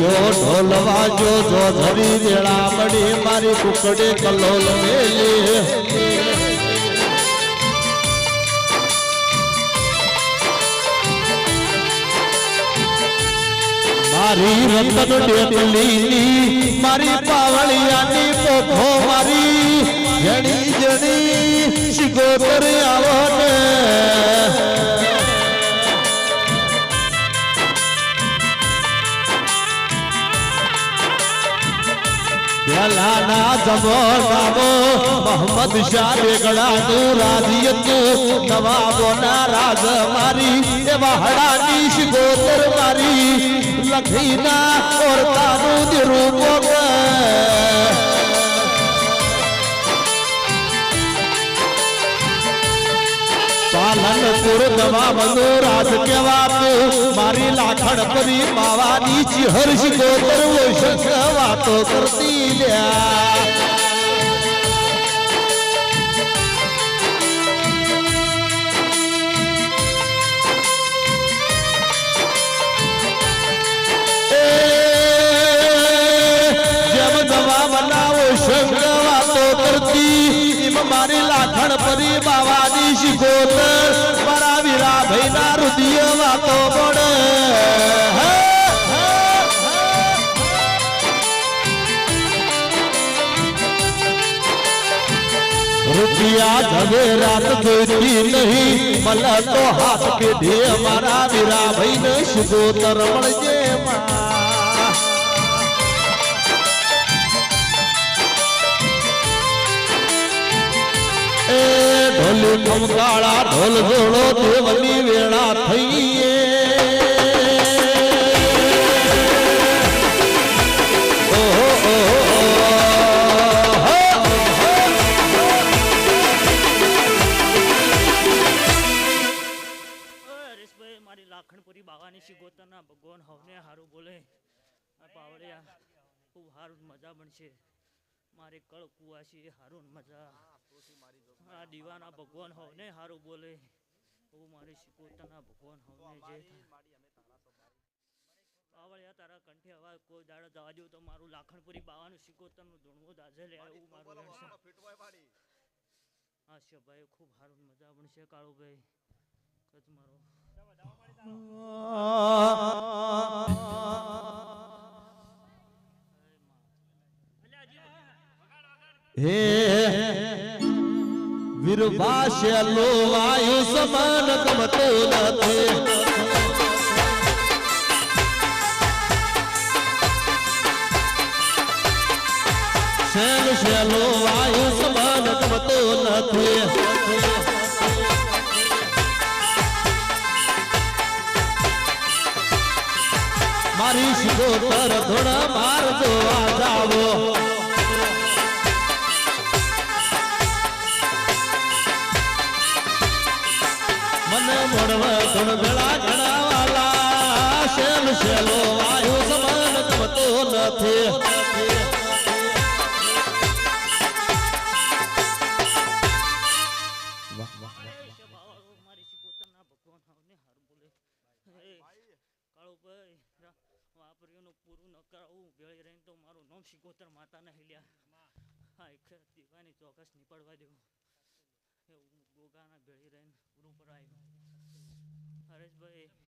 ઢોલિયો ઢોલવા જો ધરી વેળા મળી મારી કુકડે કલોલ મેલી મારી રતન ડેકલીની મારી પાવળિયાની પોખો મારી જણી જણી શિકોતર આવો ને લાના જમોનામો મોહમ્મદ શાહ બેગડાનું રાજ્યનું નવાબોના રાજ મારી એવા હડાની શિકોતર મારી લખીના ઓરતાનું નિરૂપક પાલનપુર દવામાં રાજ કહેવાતું મારી લાખણ પરી માવાની ચિહર શિકોતર ઓશક વાતો કરતી લ્યા જેમ દવામાં ઓશક વાતો કરતી મારી લાખણ પરી બાવાની શિકોતર મારા વીરા ભાઈના રુદિય વાતો પડે રૂપિયા જવે રાત જોઈતી નહીં મને તો હાથ પેઢી મારા વીરા ભાઈને શિકોતર મળજે ઢોલી ખમકાળા ઢોલ જોડો દેવની વેળા થઈએ મારી લાખણપુરી બાવાની શિકોતરના ભગવાન હવને હારું બોલે પાવળિયા ખૂબ હારું મજા બનશે મારે કળ કુવાસી હારું મજા આ દીવાના ભગવાન હવને હારું બોલે હું મારી શિકોતરના ભગવાન હવને જે પાવળિયા તારા કંઠે હવા કોઈ દાડો જવા દઉં તો મારું લાખણપુરી બાવાનું શિકોતરનું ધૂણવું દાજે લે એવું મારું હા ભાઈ ખૂબ હારું મજા બનશે કાળુભાઈ કચ મારો હે વીરભાષ્યલો વાયુ સમાન ગમતો નથી શેલ શેલો વાયુ સમાન ગમતો નથી મારી શિકોતર થોડા માર જોવા જાવો મને મોડવા ધૂણ વેળા ઘડાવાલા શેલ શેલો વાયુ સમાન ગમતો નથી શિકોતર માતાને હિલ્યા હા એક દીવાની ચોક્કસ નીપડવા દેવું ગોગાના ભેળી રહીને પૂરું પર આવ્યું